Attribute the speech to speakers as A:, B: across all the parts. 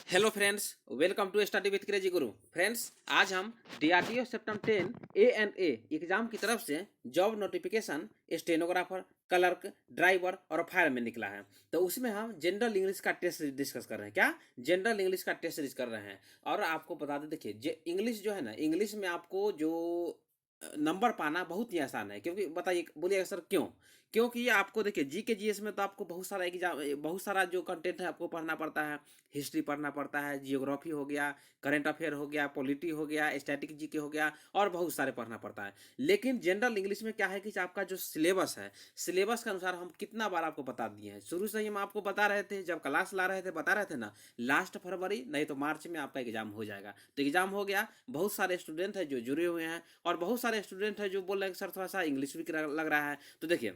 A: Hello friends, welcome to study with crazy guru. Friends, आज हम DRDO September 10 ए exam की तरफ से job notification stenographer, clerk, driver और फायरमैन निकला है। तो उसमें हम जनरल इंग्लिश का टेस्ट डिस्कस कर रहे हैं। क्या जनरल इंग्लिश का टेस्ट डिस्कस कर रहे हैं। और आपको बता दें, देखिए इंग्लिश जो है ना, इंग्लिश में आपको जो नंबर पाना बहुत ही आसान है। क्योंकि बताइए, बोलिएगा सर क्यों? क्योंकि ये आपको देखिए जी के जीएस में तो आपको बहुत सारा एग्जाम, बहुत सारा जो कंटेंट है आपको पढ़ना पड़ता है। हिस्ट्री पढ़ना पड़ता है, जियोग्राफी हो गया, करंट अफेयर हो गया, पॉलिटी हो गया, स्टैटिक जीके हो गया, और बहुत सारे पढ़ना पड़ता है। लेकिन जनरल इंग्लिश में क्या है कि आपका जो सिलेबस है, सिलेबस के अनुसार हम कितना बार आपको बता दिए हैं। शुरू से ही हम आपको बता रहे थे, जब क्लास ला रहे थे बता रहे थे ना, लास्ट फरवरी नहीं तो मार्च में आपका एग्जाम हो जाएगा। तो एग्जाम हो गया। बहुत सारे स्टूडेंट हैं जो जुड़े हुए हैं, और बहुत सारे स्टूडेंट हैं जो बोल रहे हैं सर थोड़ा सा इंग्लिश वीक लग रहा है। तो देखिए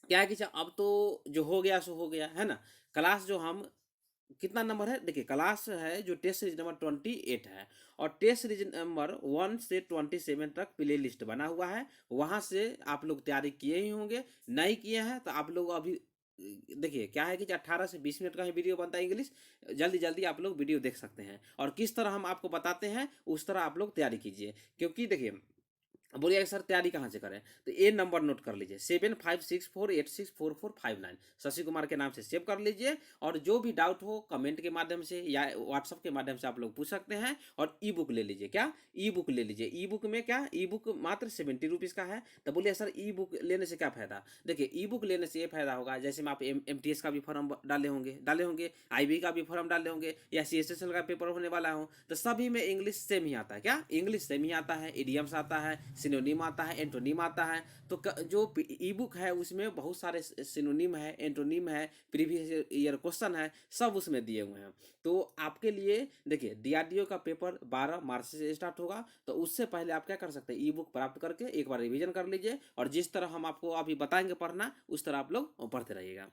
A: क्या है कि अब तो जो हो गया सो हो गया है ना। क्लास जो हम कितना नंबर है, देखिए क्लास है जो टेस्ट सीरीज नंबर 28 है। और टेस्ट सीरीज नंबर 1 से 27 तक प्ले लिस्ट बना हुआ है। वहां से आप लोग तैयारी किए ही होंगे। नहीं किए हैं तो आप लोग अभी देखिए क्या है कि 18 से 20 मिनट का ही वीडियो बनता है इंग्लिश। जल्दी जल्दी आप लोग वीडियो देख सकते हैं, और किस तरह हम आपको बताते हैं उस तरह आप लोग तैयारी कीजिए। क्योंकि देखिए बोलिए सर तैयारी कहाँ से करें, तो ये नंबर नोट कर लीजिए 7564864459। शशि कुमार के नाम से सेव कर लीजिए। और जो भी डाउट हो कमेंट के माध्यम से या व्हाट्सअप के माध्यम से आप लोग पूछ सकते हैं। और ई बुक ले लीजिए। क्या ई बुक ले लीजिए। ई बुक में क्या, ई बुक मात्र 70 रुपीज़ का है। तो बोलिए सर ई बुक लेने से क्या फायदा? देखिए ई बुक लेने से ये फायदा होगा, जैसे में आप MTS का भी फॉर्म डाले होंगे IB का भी फॉर्म डाले होंगे, या CSSL का पेपर होने वाला हो, तो सभी में इंग्लिश सेम ही आता है। क्या इंग्लिश सेम ही आता है, इडियम्स आता है, सिनोनिम आता है, एंटोनिम आता है। तो जो ई बुक है उसमें बहुत सारे सिनोनिम है, एंटोनिम है, प्रीवियस ईयर क्वेश्चन है, सब उसमें दिए हुए हैं। तो आपके लिए देखिए DRDO का पेपर 12 मार्च से स्टार्ट होगा। तो उससे पहले आप क्या कर सकते हैं, ई बुक प्राप्त करके एक बार रिवीजन कर लीजिए, और जिस तरह हम आपको अभी बताएंगे पढ़ना, उस तरह आप लोग पढ़ते रहिएगा।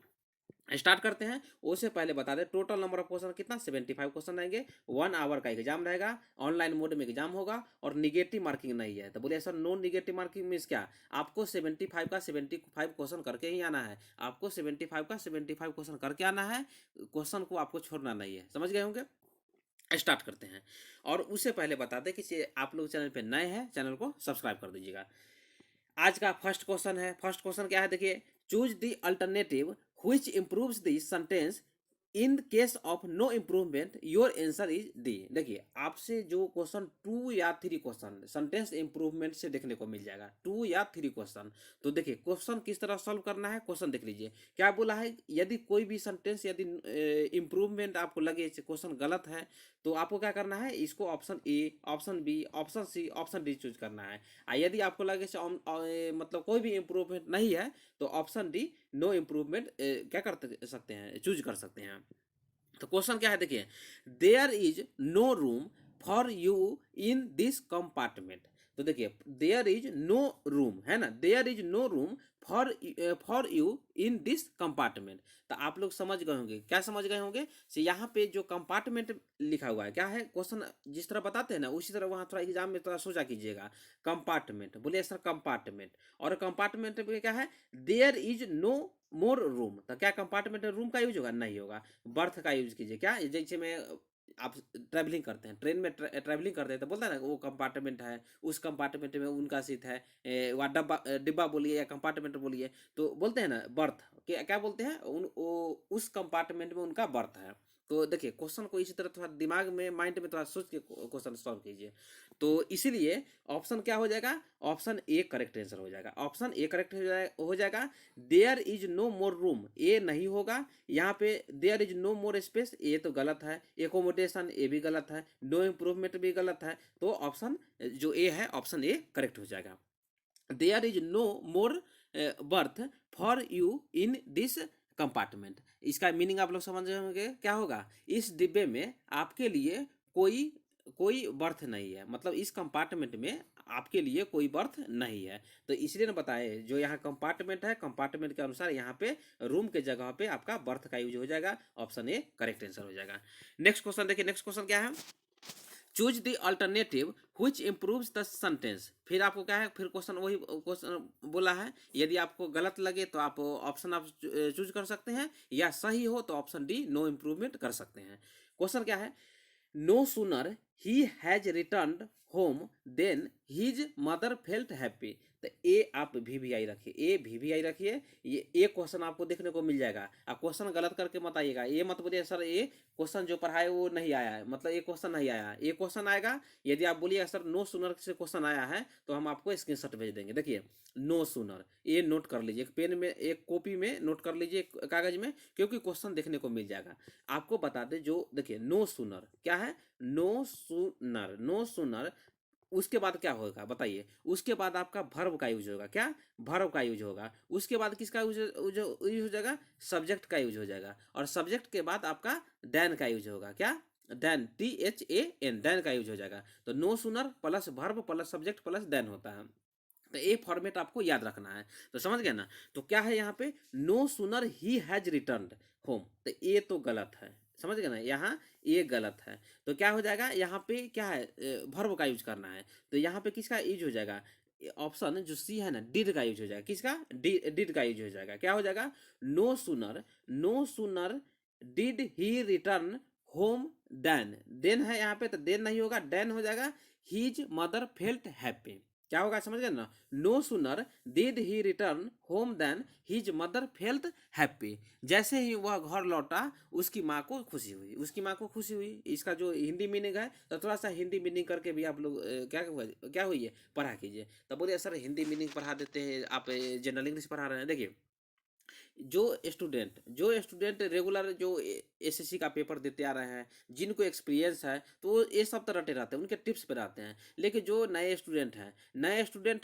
A: स्टार्ट करते हैं। उससे पहले बता दें टोटल नंबर ऑफ क्वेश्चन कितना, 75 क्वेश्चन रहेंगे। 1 आवर का एग्जाम रहेगा, ऑनलाइन मोड में एग्जाम होगा, और निगेटिव मार्किंग नहीं है। तो बोलिए sir non negative marking means क्या? आपको 75 का 75 क्वेश्चन करके ही आना है। आपको 75 का 75 क्वेश्चन करके आना है। क्वेश्चन को आपको छोड़ना नहीं है। समझ गए होंगे। स्टार्ट करते हैं। और उससे पहले बता दें कि आप लोग चैनल पर नए हैं, चैनल को सब्सक्राइब कर दीजिएगा। आज का फर्स्ट क्वेश्चन है। फर्स्ट क्वेश्चन क्या है, देखिए choose the alternative which improves the sentence in case of no improvement your answer is D. देखिए आपसे जो क्वेश्चन 2 या 3 क्वेश्चन सेंटेंस इंप्रूवमेंट से देखने को मिल जाएगा, 2 या 3 क्वेश्चन। तो देखिए क्वेश्चन किस तरह सॉल्व करना है, क्वेश्चन देख लीजिए। क्या बोला है, यदि कोई भी सेंटेंस यदि इंप्रूवमेंट आपको लगे, क्वेश्चन गलत है, तो आपको क्या करना है, इसको option A, option B, option C, option D choose करना है। यदि आपको लगे मतलब कोई भी इम्प्रूवमेंट नहीं है, तो ऑप्शन डी नो इम्प्रूवमेंट क्या कर सकते हैं, चूज कर सकते हैं। तो क्वेश्चन क्या है, देखिए there is no room for you in this compartment. तो देखिए देयर इज नो रूम है ना, there is no room for you in this compartment. तो आप लोग समझ गए होंगे। क्या समझ गए होंगे, से यहाँ पे जो कंपार्टमेंट लिखा हुआ है, क्या है क्वेश्चन जिस तरह बताते हैं ना, उसी तरह वहाँ थोड़ा एग्जाम में थोड़ा सोचा कीजिएगा। कंपार्टमेंट बोलिए सर कंपार्टमेंट, और कंपार्टमेंट में क्या है, there is no more room. तो क्या कंपार्टमेंट में रूम का यूज होगा? नहीं होगा। बर्थ का यूज कीजिए। क्या जैसे में आप ट्रैवलिंग करते हैं, ट्रेन में ट्रैवलिंग करते हैं, तो बोलता है ना वो कंपार्टमेंट है, उस कंपार्टमेंट में उनका सीट है। वह डब्बा डिब्बा बोलिए या कंपार्टमेंट बोलिए, तो बोलते हैं ना बर्थ। क्या क्या बोलते हैं, उस कंपार्टमेंट में उनका बर्थ है। तो देखिए क्वेश्चन को इसी तरह थोड़ा दिमाग में, माइंड में थोड़ा सोच के क्वेश्चन सॉल्व कीजिए। तो इसीलिए ऑप्शन क्या हो जाएगा, ऑप्शन ए करेक्ट आंसर हो जाएगा। ऑप्शन ए करेक्ट हो जाएगा। There is no more room, a नहीं होगा। यहाँ पे there is no more space, a तो गलत है। एकोमोडेशन, ए भी गलत है। नो इम्प्रूवमेंट भी गलत है। तो ऑप्शन जो ए है, ऑप्शन ए करेक्ट हो जाएगा। There is no more berth for you in this compartment. इसका मीनिंग आप लोग समझ होंगे क्या होगा, इस डिब्बे में आपके लिए कोई कोई बर्थ नहीं है, मतलब इस कंपार्टमेंट में आपके लिए कोई बर्थ नहीं है। तो इसलिए ना बताए, जो यहाँ कंपार्टमेंट है, कंपार्टमेंट के अनुसार यहाँ पे रूम के जगह पे आपका बर्थ का यूज हो जाएगा। ऑप्शन ए करेक्ट आंसर हो जाएगा। नेक्स्ट क्वेश्चन देखिए, नेक्स्ट क्वेश्चन क्या है, choose the alternative which improves the sentence. फिर आपको क्या है, फिर क्वेश्चन वही क्वेश्चन बोला है। यदि आपको गलत लगे तो आप ऑप्शन आप चूज कर सकते हैं, या सही हो तो ऑप्शन डी नो इम्प्रूवमेंट कर सकते हैं। क्वेश्चन क्या है, no sooner he has returned home than his mother felt happy. तो ए आप वी रखिए, ए वी रखिए, ये क्वेश्चन आपको देखने को मिल जाएगा। आप क्वेश्चन गलत करके मत आइएगा, ये मत बोलिए सर ये क्वेश्चन जो पढ़ा है वो नहीं आया है, मतलब ये क्वेश्चन नहीं आया है, ये क्वेश्चन आएगा। यदि आप बोलिएगा सर नो सूनर से क्वेश्चन आया है तो हम आपको स्क्रीनशॉट भेज देंगे। देखिए नो सूनर, ये नोट कर लीजिए, एक पेन में एक कॉपी में नोट कर लीजिए, कागज में, क्योंकि क्वेश्चन देखने को मिल जाएगा। आपको बता दें, जो देखिए नो सूनर क्या है, नो सूनर, नो सूनर, उसके बाद क्या होगा बताइए, उसके बाद आपका वर्ब का यूज होगा, क्या, वर्ब का यूज होगा। उसके बाद किसका यूज हो जाएगा, सब्जेक्ट का यूज हो जाएगा, और सब्जेक्ट के बाद आपका देन का यूज होगा, क्या, देन, THAN, देन का यूज हो जाएगा। तो no sooner plus verb plus subject plus than होता है। तो ये फॉर्मेट आपको याद रखना है। तो समझ गए ना। तो क्या है यहाँ पे, no sooner he has returned home, तो ये तो गलत है, समझ गए ना, यहाँ ये गलत है। तो क्या हो जाएगा, यहाँ पे क्या है, वर्ब का यूज करना है। तो यहाँ पे किसका यूज हो जाएगा, ऑप्शन जो सी है ना, डिड का यूज हो जाएगा। किसका, डिड का यूज हो जाएगा। क्या हो जाएगा, no sooner, no sooner did he return home than, than है यहाँ पे तो देन नहीं होगा, देन हो जाएगा हिज मदर फेल्ट हैप्पी। क्या होगा समझ गए ना, no sooner did he return home than his mother felt happy. जैसे ही वह घर लौटा उसकी माँ को खुशी हुई, उसकी माँ को खुशी हुई। इसका जो हिंदी मीनिंग है तो थोड़ा सा हिंदी मीनिंग करके भी आप लोग क्या हुई है पढ़ा कीजिए। तो बोलिए सर हिंदी मीनिंग पढ़ा देते हैं, आप जनरल इंग्लिश पढ़ा रहे हैं। देखिए जो स्टूडेंट रेगुलर जो SSC का पेपर देते आ रहे हैं, जिनको एक्सपीरियंस है, तो ये सब तो रटे रहते हैं, उनके टिप्स पे रहते हैं। लेकिन जो नए स्टूडेंट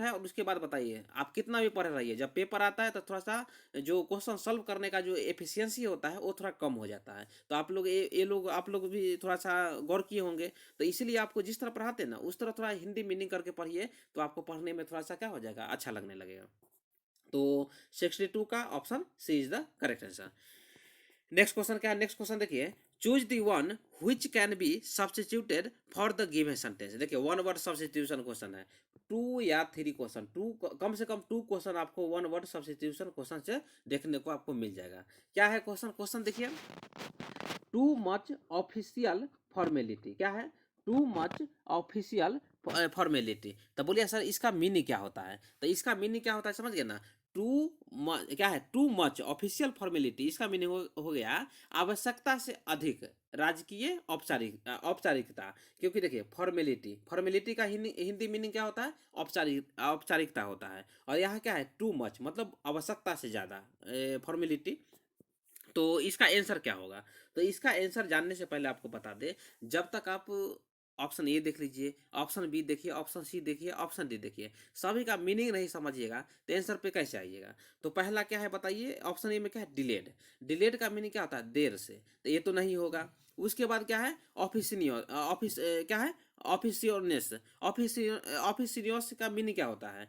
A: हैं और उसके बाद बताइए आप कितना भी पढ़ रही है, जब पेपर आता है तो थोड़ा सा जो क्वेश्चन सॉल्व करने का जो एफिशिएंसी होता है वो थोड़ा कम हो जाता है। तो आप लोग आप लोग भी थोड़ा सा गौर किए होंगे। तो इसीलिए आपको जिस तरह पढ़ाते हैं ना उस तरह थोड़ा हिंदी मीनिंग करके पढ़िए, तो आपको पढ़ने में थोड़ा सा क्या हो जाएगा, अच्छा लगने लगेगा। तो 62 का option C is the correct answer. Next question क्या है, नेक्स्ट क्वेश्चन देखिए, choose the one which can be substituted for the given sentence. देखिए वन वर्ड सब्स्टिट्यूशन क्वेश्चन है, 2 या 3 क्वेश्चन, टू कम से कम 2 क्वेश्चन आपको वन वर्ड सब्स्टिट्यूशन क्वेश्चन से देखने को आपको मिल जाएगा। क्या है क्वेश्चन, क्वेश्चन देखिए, टू मच ऑफिशियल फॉर्मेलिटी। क्या है, टू मच ऑफिशियल फॉर्मेलिटी। तो बोलिए सर इसका मीनिंग क्या होता है, तो इसका मीनिंग क्या होता है समझ गए ना। क्या है, टू मच ऑफिशियल फॉर्मेलिटी, इसका मीनिंग हो गया आवश्यकता से अधिक राजकीय औपचारिकता। क्योंकि देखिए फॉर्मेलिटी का हिंदी मीनिंग क्या होता है, औपचारिकता होता है। और यहाँ क्या है, टू मच मतलब आवश्यकता से ज़्यादा फॉर्मेलिटी। तो इसका आंसर क्या होगा, तो इसका आंसर जानने से पहले आपको बता दें, जब तक आप ऑप्शन ए देख लीजिए, ऑप्शन बी देखिए, ऑप्शन सी देखिए, ऑप्शन डी देखिए, सभी का मीनिंग नहीं समझिएगा तो आंसर पे कैसे आइएगा। तो पहला क्या है बताइए, ऑप्शन ए में क्या है, डिलेड। डिलेड का मीनिंग क्या होता है, देर से, तो ये तो नहीं होगा। उसके बाद क्या है, क्या है, ऑफिसियसनेस। ऑफिसियस का मीनिंग क्या होता है,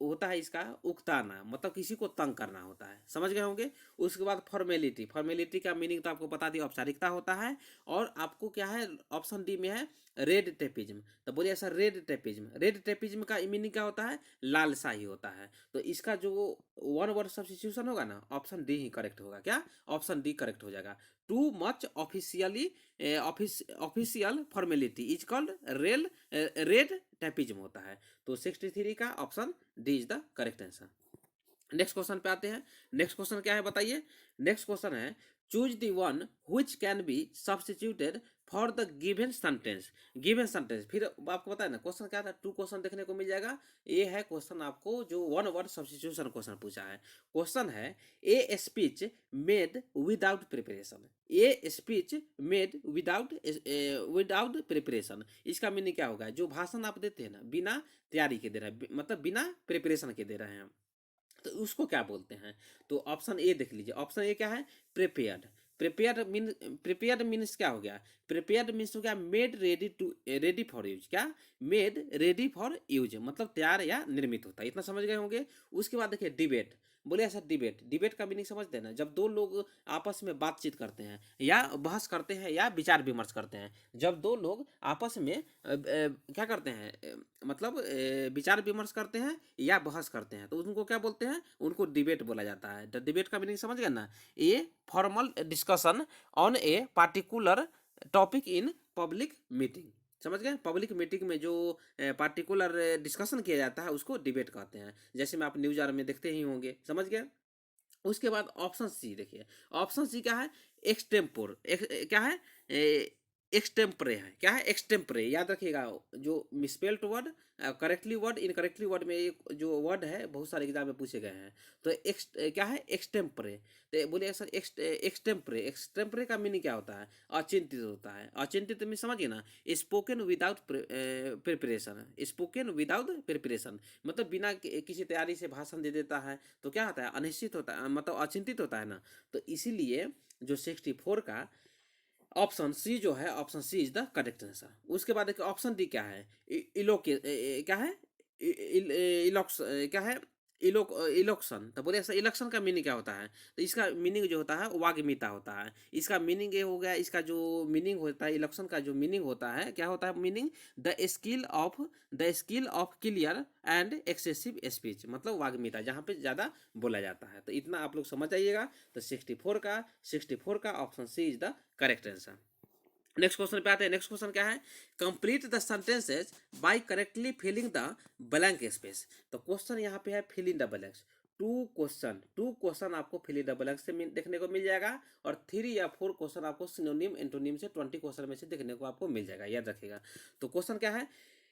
A: होता है इसका उकताना, मतलब किसी को तंग करना होता है, समझ गए होंगे। उसके बाद फॉर्मेलिटी का मीनिंग तो आपको बता दिया, औपचारिकता होता है। और आपको क्या है, ऑप्शन डी में है रेड टेपिज्म। तो बोलिए सर रेड टेपिज्म का मीनिंग क्या होता है, लालशाही होता है। तो इसका जो वन वर्ड सब्स्टिट्यूशन होगा ना, ऑप्शन डी ही करेक्ट होगा। क्या, ऑप्शन डी करेक्ट हो जाएगा। To much official formality is called red tapism होता है। तो 63 का option D is the correct answer. Next question पे आते हैं। नेक्स्ट क्वेश्चन क्या है बताइए, नेक्स्ट क्वेश्चन है, choose the one which can be substituted for the given sentence. Given sentence, फिर आपको पता है ना क्वेश्चन क्या था, 2 क्वेश्चन देखने को मिल जाएगा। ये है क्वेश्चन आपको जो वन वर्ड सब्स्टिट्यूशन क्वेश्चन पूछा है। क्वेश्चन है, a speech made without preparation. A speech made without preparation, इसका मीनिंग क्या होगा, जो भाषण आप देते हैं ना बिना तैयारी के दे रहे हैं, मतलब बिना प्रिपरेशन के दे रहे हैं, तो उसको क्या बोलते हैं। तो ऑप्शन ए देख लीजिए, ऑप्शन ए क्या है, प्रिपेयर्ड। प्रिपेयर्ड मीन्स क्या हो गया, प्रिपेयर्ड मीन्स हो गया मेड रेडी फॉर यूज। क्या, मेड रेडी फॉर यूज मतलब तैयार या निर्मित होता है, इतना समझ गए होंगे। उसके बाद देखिए डिबेट। बोले ऐसा डिबेट का मीनिंग समझते हैं ना, जब दो लोग आपस में बातचीत करते हैं या बहस करते हैं या विचार विमर्श करते हैं, जब दो लोग आपस में क्या करते हैं, मतलब विचार विमर्श करते हैं या बहस करते हैं, तो उनको क्या बोलते हैं, उनको डिबेट बोला जाता है। डिबेट का मीनिंग समझ गए ना, a formal discussion on a particular topic in public meeting. समझ गए? पब्लिक मीटिंग में जो पार्टिकुलर डिस्कशन किया जाता है उसको डिबेट कहते हैं, जैसे में आप न्यूज आर में देखते ही होंगे। समझ गए? उसके बाद ऑप्शन सी देखिए, ऑप्शन सी क्या है? एक्सटेम्पोर, क्या है? एक्सटेम्परे है। क्या है? एक्सटेम्परे, याद रखिएगा। जो misspelled word, correctly word, incorrectly word में एक जो वर्ड है बहुत सारे एग्जाम में पूछे गए हैं। तो क्या है? एक्सटेम्परे। तो बोलिए सर एक्सटेम्परे, एक्सटेम्परे का मीनिंग क्या होता है? अचिंतित होता है। अचिंतित में समझिए ना, spoken without preparation, spoken without preparation मतलब बिना किसी तैयारी से भाषण दे देता है तो क्या होता है? अनिश्चित होता है, मतलब अचिंतित होता है ना। तो इसीलिए जो 64 का ऑप्शन सी जो है, option C is the correct answer. उसके बाद देखिए ऑप्शन डी क्या है? इलोके, क्या है? इलॉक्स, क्या है? इलेक्शन। तो बोले सर इलेक्शन का मीनिंग क्या होता है? तो इसका मीनिंग जो होता है वाग्मिता होता है। इसका मीनिंग ये हो गया, इसका जो मीनिंग होता है इलेक्शन का, जो मीनिंग होता है क्या होता है meaning? The skill of, the skill of clear and excessive speech, मतलब वाग्मिता जहाँ पे ज़्यादा बोला जाता है। तो इतना आप लोग समझ आइएगा। तो 64 का option C is the correct answer. Next question पे आते हैं। नेक्स्ट क्वेश्चन क्या है? Complete the sentences by correctly filling the blank space. तो क्वेश्चन यहाँ पे है fill in the blanks. Two question आपको फिल इन द ब्लैंक से देखने को मिल जाएगा, और 3 या 4 क्वेश्चन आपको सिनोनिम एंटोनिम से 20 क्वेश्चन में से देखने को आपको मिल जाएगा, याद रखिएगा। तो क्वेश्चन क्या है?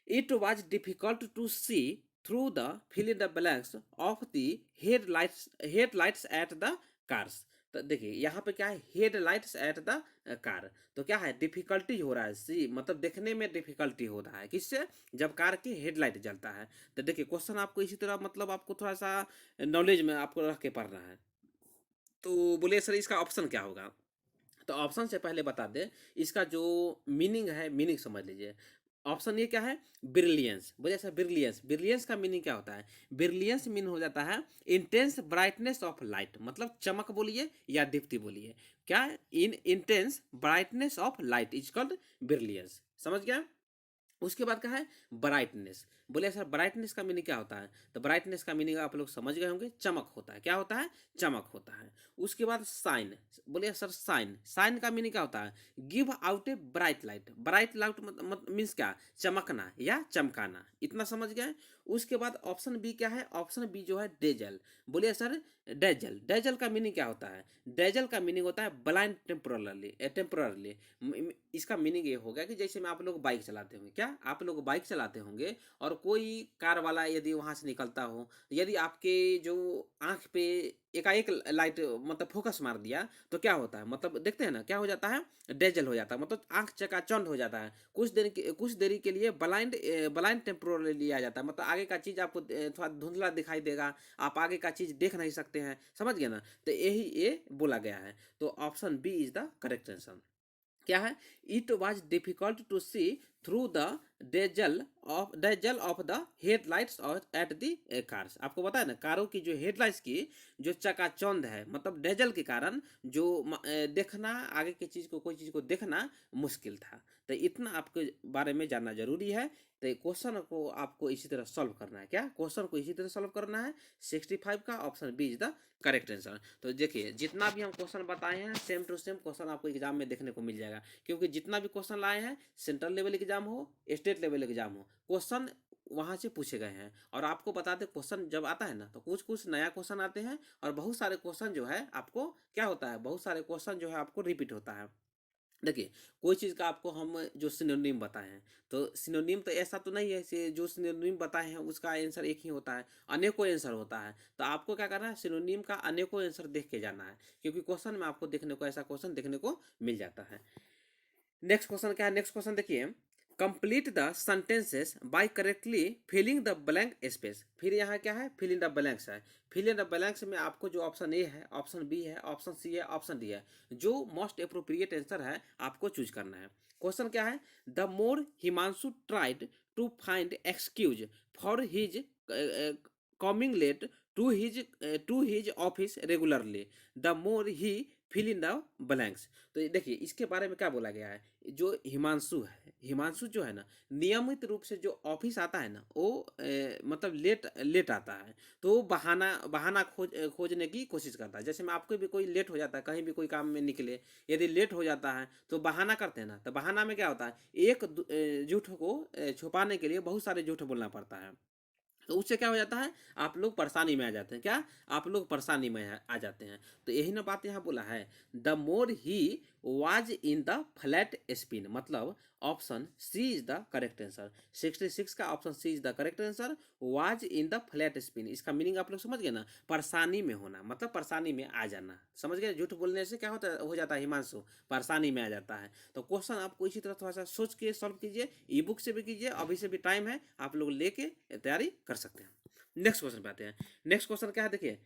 A: It was difficult to see through the fill in the blanks of the headlights at the cars. तो देखिए यहाँ पे क्या है? Headlights at the car. तो क्या है? डिफिकल्टी हो रहा है, सी मतलब देखने में डिफिकल्टी हो रहा है किससे? जब कार की हेडलाइट जलता है। तो देखिए क्वेश्चन आपको इसी तरह, मतलब आपको थोड़ा सा नॉलेज में आपको रख के पढ़ना है। तो बोलिए सर इसका ऑप्शन क्या होगा? तो ऑप्शन से पहले बता दें, इसका जो मीनिंग है, मीनिंग समझ लीजिए। ऑप्शन ये क्या है? ब्रिलियंस। बोलिए सर ब्रिलियंस, ब्रिलियंस का मीनिंग क्या होता है? ब्रिलियंस मीन हो जाता है इंटेंस ब्राइटनेस ऑफ लाइट, मतलब चमक बोलिए या दीप्ति बोलिए। क्या? In intense brightness of light is called brilliance. समझ गया? उसके बाद क्या है? ब्राइटनेस। बोले सर ब्राइटनेस का मीनिंग क्या होता है? तो ब्राइटनेस का मीनिंग आप लोग समझ गए होंगे, चमक होता है। क्या होता है? चमक होता है। उसके बाद साइन। बोलिए सर साइन, साइन का मीनिंग क्या होता है? Give out a bright light. Bright light means क्या? चमकना या चमकाना। इतना समझ गए? उसके बाद ऑप्शन बी क्या है? ऑप्शन बी जो है डेजल। बोलिए सर डेजल, डेजल का मीनिंग क्या होता है? डेजल का मीनिंग होता है ब्लाइंड टेम्पोरली, टेम्पोरली। इसका मीनिंग ये होगा कि जैसे में आप लोग बाइक चलाते होंगे, क्या आप लोग बाइक चलाते होंगे और कोई कार वाला यदि वहां से निकलता हो, यदि आपके जो आंख पे एकाएक लाइट मतलब फोकस मार दिया, तो क्या होता है? मतलब देखते हैं ना क्या हो जाता है? डेजल हो जाता है, मतलब आंख चकाचौंध हो जाता है। कुछ देरी के लिए ब्लाइंड, ब्लाइंड टेम्पोरली लिया जाता है, मतलब आगे का चीज आपको थोड़ा धुंधला दिखाई देगा, आप आगे का चीज देख नहीं सकते हैं। समझ गए ना? तो यही ये बोला गया है। तो option B is the correct answer. क्या है? It was difficult to see through the dazzle of the headlights at the cars. आपको पता है ना, कारों की जो हेडलाइट्स की जो चकाचौंध है, मतलब डेजल के कारण जो देखना, आगे की चीज को, कोई चीज को देखना मुश्किल था। तो इतना आपके बारे में जानना जरूरी है। तो क्वेश्चन को आपको इसी तरह सॉल्व करना है। क्या क्वेश्चन को इसी तरह सॉल्व करना है? 65 का option B is the correct answer. तो देखिए जितना भी हम क्वेश्चन बताए हैं सेम टू सेम क्वेश्चन आपको एग्जाम में देखने को मिल जाएगा, क्योंकि जितना भी क्वेश्चन लाए हैं, सेंट्रल लेवल एग्जाम हो, स्टेट लेवल एग्जाम हो, क्वेश्चन वहां से पूछे गए हैं। और आपको बता दें क्वेश्चन जब आता है ना, तो कुछ कुछ नया क्वेश्चन आते हैं, और बहुत सारे क्वेश्चन जो है आपको क्या होता है, बहुत सारे क्वेश्चन जो है आपको रिपीट होता है। देखिए कोई चीज़ का आपको हम जो सिनोनिम बताए हैं, तो सिनोनिम तो ऐसा तो नहीं है जो सिनोनिम बताए हैं उसका आंसर एक ही होता है, अनेकों आंसर होता है। तो आपको क्या करना है? सिनोनिम का अनेकों आंसर देख के जाना है, क्योंकि क्वेश्चन में आपको देखने को ऐसा क्वेश्चन देखने को मिल जाता है। नेक्स्ट क्वेश्चन क्या है? नेक्स्ट क्वेश्चन देखिए, complete the sentences by correctly filling the blank space. फिर यहाँ क्या है? फिल इन द ब्लैंक्स है। फिल इन द ब्लैंक्स में आपको जो ऑप्शन ए है, ऑप्शन बी है, ऑप्शन सी है, ऑप्शन डी है, जो मोस्ट अप्रोप्रिएट आंसर है आपको चूज करना है। क्वेश्चन क्या है? The more Himanshu tried to find excuse for his coming late to his office regularly, the more he fill in the blanks. तो ये देखिए इसके बारे में क्या बोला गया है, जो हिमांशु है, हिमांशु जो है ना नियमित रूप से जो ऑफिस आता है ना वो मतलब लेट लेट आता है, तो वो बहाना बहाना खोजने की कोशिश करता है। जैसे मैं आपको भी कोई लेट हो जाता है कहीं भी कोई काम में निकले, यदि लेट हो जाता है तो बहाना करते हैं ना, तो बहाना में क्या होता है, एक झूठ को छुपाने के लिए बहुत सारे झूठ बोलना पड़ता है। तो उससे क्या हो जाता है, आप लोग परेशानी में आ जाते हैं, क्या आप लोग परेशानी में आ जाते हैं। तो यही ना बात यहाँ बोला है, the more he was in the flat spin, मतलब option C is the correct answer. 66 का option C is the correct answer, was in the flat spin. इसका मीनिंग आप लोग समझ गए ना, परेशानी में होना, मतलब परेशानी में आ जाना, समझ गए। झूठ बोलने से क्या होता है, हो जाता है हिमांशु, परेशानी में आ जाता है। तो क्वेश्चन आपको इसी तरह थोड़ा सा सोच के सॉल्व कीजिए, ई बुक से भी कीजिए, अभी से भी टाइम है, आप लोग लेके तैयारी कर सकते हैं। नेक्स्ट क्वेश्चन पे आते हैं। नेक्स्ट क्वेश्चन क्या है, देखिए,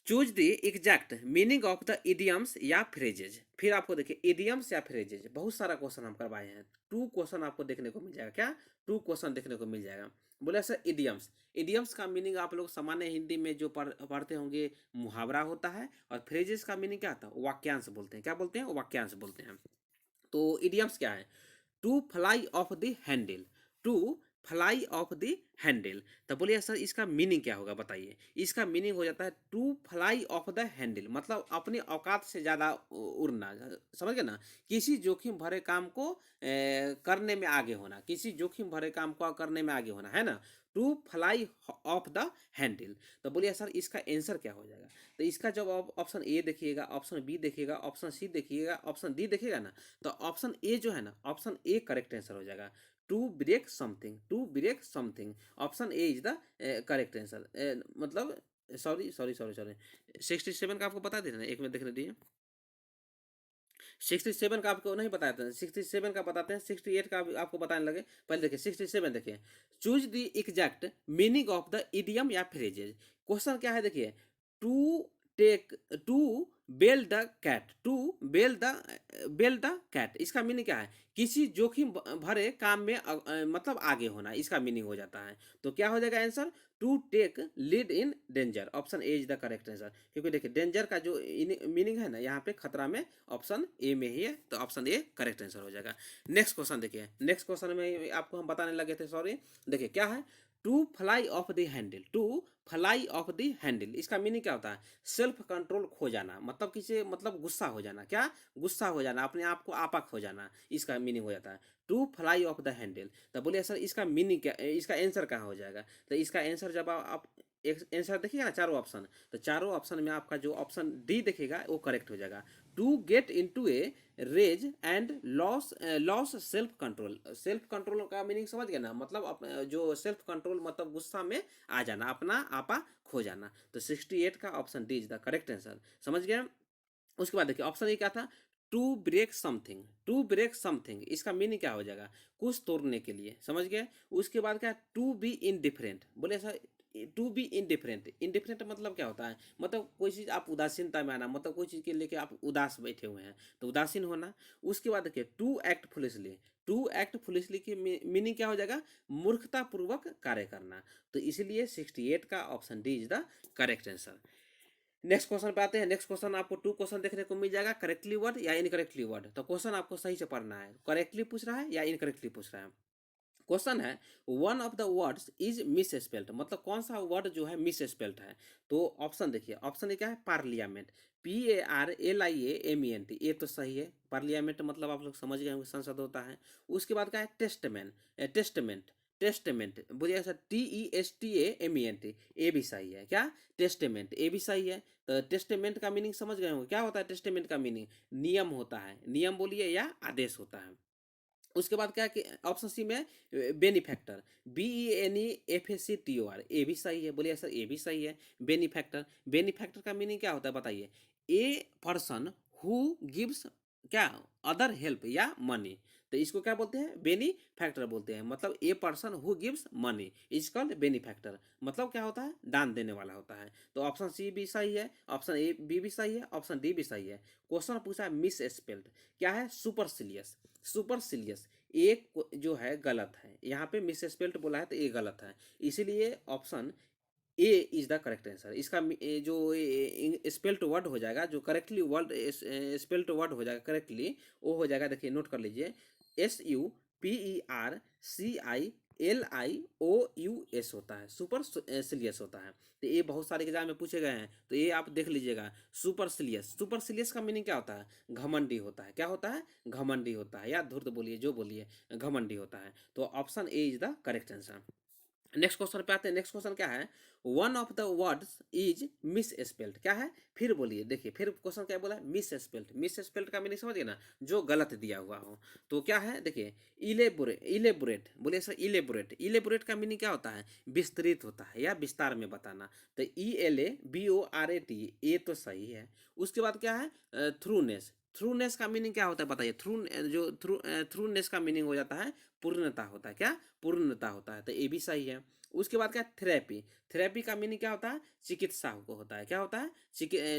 A: choose the exact meaning of the idioms या फ्रेजेज। फिर आपको देखिए इडियम्स या फ्रेजेज, बहुत सारा क्वेश्चन हम करवाए हैं, 2 क्वेश्चन आपको देखने को मिल जाएगा, क्या 2 क्वेश्चन देखने को मिल जाएगा। बोला सर इडियम्स, इडियम्स का मीनिंग आप लोग सामान्य हिंदी में जो पढ़ते होंगे मुहावरा होता है, और फ्रेजेस का मीनिंग क्या होता है, वाक्यांश बोलते हैं, क्या बोलते हैं, वाक्यांश बोलते हैं। तो इडियम्स क्या है, to fly off the handle, to fly off the handle. तो बोलिए सर इसका मीनिंग क्या होगा, बताइए। इसका मीनिंग हो जाता है to fly off the handle, मतलब अपनी औकात से ज़्यादा उड़ना, समझ गए ना, किसी जोखिम भरे काम को करने में आगे होना, किसी जोखिम भरे काम को करने में आगे होना, है ना, to fly off the handle. तो बोलिए सर इसका आंसर क्या हो जाएगा। तो इसका जब आप ऑप्शन ए देखिएगा, ऑप्शन बी देखिएगा, ऑप्शन सी देखिएगा, ऑप्शन डी देखिएगा ना, तो ऑप्शन ए जो है ना, ऑप्शन ए करेक्ट आंसर हो जाएगा, to break something, to break something. Option A is the correct answer, मतलब सॉरी सॉरी सॉरी सॉरी, 67 का आपको बता देना, एक मिनट देखने दिए। 67 का आपको नहीं बताया था, 67 का बताते हैं, 68 का आपको बताने लगे। पहले देखिए 67 देखिए, choose the exact meaning of the idiom या फ्रेजेज। क्वेश्चन क्या है देखिए, to take, to bell the cat, to bell the cat, इसका मीनिंग क्या है, किसी जोखिम भरे काम में मतलब आगे होना, इसका मीनिंग हो जाता है। तो क्या हो जाएगा answer, to take lead in danger. Option A is the correct answer, क्योंकि देखिए डेंजर का जो मीनिंग है ना यहाँ पे खतरा में, ऑप्शन ए में ही है, तो ऑप्शन ए करेक्ट आंसर हो जाएगा। नेक्स्ट क्वेश्चन देखिए, नेक्स्ट क्वेश्चन में आपको हम बताने लगे थे, सॉरी, देखिए क्या है, to fly off the handle, to fly off the handle, इसका मीनिंग क्या होता है, सेल्फ कंट्रोल खो जाना, मतलब किसी, मतलब गुस्सा हो जाना, क्या गुस्सा हो जाना, अपने आप को आपा खो जाना, इसका मीनिंग हो जाता है to fly off the handle. तो बोलिए सर इसका मीनिंग क्या, इसका आंसर कहाँ हो जाएगा। तो इसका आंसर जब आप एक आंसर देखिएगा ना चारों ऑप्शन, तो चारों ऑप्शन में आपका जो ऑप्शन डी देखिएगा वो करेक्ट हो जाएगा, to get into a rage and loss, loss self control. Self control का मीनिंग समझ गए ना, मतलब जो सेल्फ कंट्रोल मतलब गुस्सा में आ जाना, अपना आपा खो जाना। तो 68 का option D is the correct answer, समझ गए। उसके बाद देखिए ऑप्शन ए क्या था, to break something, to break something, इसका मीनिंग क्या हो जाएगा, कुछ तोड़ने के लिए, समझ गए। उसके बाद क्या, टू बी इनडिफरेंट, बोले sir to be indifferent, indifferent मतलब क्या होता है, मतलब कोई चीज़ आप उदासीनता में आना, मतलब कोई चीज़ के लेके आप उदास बैठे हुए हैं, तो उदासीन होना। उसके बाद देखिए to act foolishly, to act foolishly की मीनिंग क्या हो जाएगा, मूर्खतापूर्वक कार्य करना। तो इसीलिए 68 का option D is the correct answer. Next question पे आते हैं। नेक्स्ट क्वेश्चन आपको 2 क्वेश्चन देखने को मिल जाएगा, करेक्टली वर्ड या इनकरेक्टली वर्ड। तो क्वेश्चन आपको सही से पढ़ना है, करेक्टली पूछ रहा है या इनकरेक्टली पूछ रहा है। क्वेश्चन है, one of the words is miss spelled, मतलब कौन सा वर्ड जो है मिस स्पेल्ड है। तो ऑप्शन देखिए, ऑप्शन क्या है, पार्लियामेंट, PARLIAMENT, ये तो सही है, पार्लियामेंट मतलब आप लोग समझ गए होंगे संसद होता है। उसके बाद क्या है, टेस्टमेंट, टेस्टमेंट, टेस्टमेंट बोलिए सर, TESTAMENT, ये भी सही है, क्या टेस्टमेंट, ये भी सही है। तो टेस्टमेंट का मीनिंग समझ गए होंगे, क्या होता है टेस्टमेंट का मीनिंग, नियम होता है, नियम बोलिए या आदेश होता है। उसके बाद क्या कि ऑप्शन सी में बेनिफैक्टर, BENEFACTOR, ये भी सही है, बोलिए सर ये भी सही है, बेनिफैक्टर। बेनिफैक्टर का मीनिंग क्या होता है बताइए, ए पर्सन हु गिव्स, क्या, अदर हेल्प या मनी। तो इसको क्या बोलते हैं, बेनिफैक्टर बोलते हैं, मतलब a person who gives money is called benefactor, मतलब क्या होता है, दान देने वाला होता है। तो ऑप्शन सी भी सही है, ऑप्शन ए बी भी सही है, ऑप्शन डी भी सही है। क्वेश्चन पूछा है मिस स्पेल्ड, क्या है, सुपरसिलियस, सुपरसिलियस एक जो है गलत है, यहाँ पे मिस स्पेल्ड बोला है तो ये गलत है, इसीलिए option A is the correct answer. इसका जो स्पेल्ड वर्ड हो जाएगा, जो करेक्टली वर्ड स्पेल्ड वर्ड हो जाएगा करेक्टली, वो हो जाएगा, देखिए नोट कर लीजिए, SUPERCILIOUS होता है, सुपर सिलियस होता है। तो ये बहुत सारे एग्जाम में पूछे गए हैं, तो ये आप देख लीजिएगा। सुपर सिलियस, सुपर सिलियस का मीनिंग क्या होता है? घमंडी होता है। क्या होता है? घमंडी होता है, या धूर्त बोलिए, जो बोलिए, घमंडी होता है। तो option A is the correct answer. Next question पे आते हैं। नेक्स्ट क्वेश्चन क्या है? One of the words is miss spelled. क्या है? फिर बोलिए, देखिए फिर क्वेश्चन क्या बोला? Miss spelled. मिस स्पेल्ड का मीनिंग समझिए ना, जो गलत दिया हुआ हो। तो क्या है? देखिए, इलेबोरेट, इलेबोरेट बोलिए सर, इलेबोरेट। इलेबोरेट का मीनिंग क्या होता है? विस्तृत होता है, या विस्तार में बताना। तो ELABORAT, ये तो सही है। उसके बाद क्या है? थ्रूनेस। थ्रूनेस का मीनिंग क्या होता है बताइए? थ्रूनेस का मीनिंग हो जाता है पूर्णता होता है। क्या? पूर्णता होता है। तो ये भी सही है। उसके बाद क्या? थेरेपी। थेरेपी का मीनिंग क्या होता है? चिकित्सा को होता है। क्या होता है?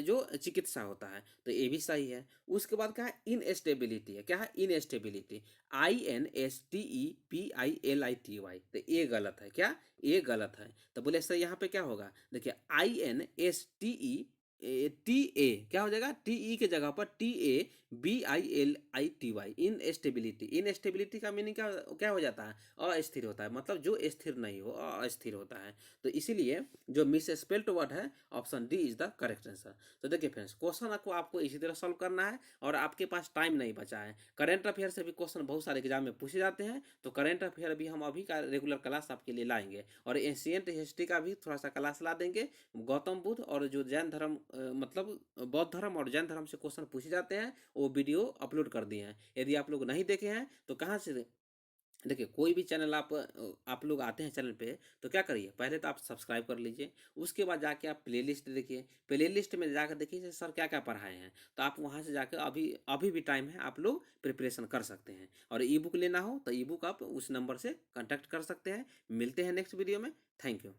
A: जो चिकित्सा होता है। तो ये भी सही है। उसके बाद क्या है? इनएस्टेबिलिटी है। क्या है? इनएस्टेबिलिटी, INSTEPILITY। तो ये गलत है। क्या? ये गलत है। तो बोले सर यहाँ पे क्या होगा? देखिए, INSTE क्या हो जाएगा? TE के जगह पर TABILITY, इनएस्टेबिलिटी। इनएस्टेबिलिटी का मीनिंग क्या क्या हो जाता है? अस्थिर होता है, मतलब जो स्थिर नहीं हो, अस्थिर होता है। तो इसीलिए जो मिस स्पेल्ड वर्ड है, option D is the correct answer. तो देखिए फ्रेंड्स, क्वेश्चन आपको इसी तरह सॉल्व करना है, और आपके पास टाइम नहीं बचा है। करंट अफेयर से भी क्वेश्चन बहुत सारे एग्जाम में पूछे जाते हैं, तो करंट अफेयर भी हम अभी का रेगुलर क्लास आपके लिए लाएंगे, और एशियंट हिस्ट्री का भी थोड़ा सा क्लास ला देंगे। गौतम बुद्ध और जो जैन धर्म, मतलब बौद्ध धर्म और जैन धर्म से क्वेश्चन पूछे जाते हैं, वो वीडियो अपलोड कर दिए हैं। यदि आप लोग नहीं देखे हैं तो कहाँ से? देखिए, कोई भी चैनल आप लोग आते हैं चैनल पे, तो क्या करिए, पहले तो आप सब्सक्राइब कर लीजिए। उसके बाद जाके आप प्लेलिस्ट देखिए। प्लेलिस्ट में जाकर देखिए सर क्या क्या पढ़ाए हैं, तो आप वहाँ से जाकर अभी अभी भी टाइम है, आप लोग प्रिपरेशन कर सकते हैं। और ई बुक लेना हो तो ई बुक आप उस नंबर से कॉन्टैक्ट कर सकते हैं। मिलते हैं नेक्स्ट वीडियो में। Thank you.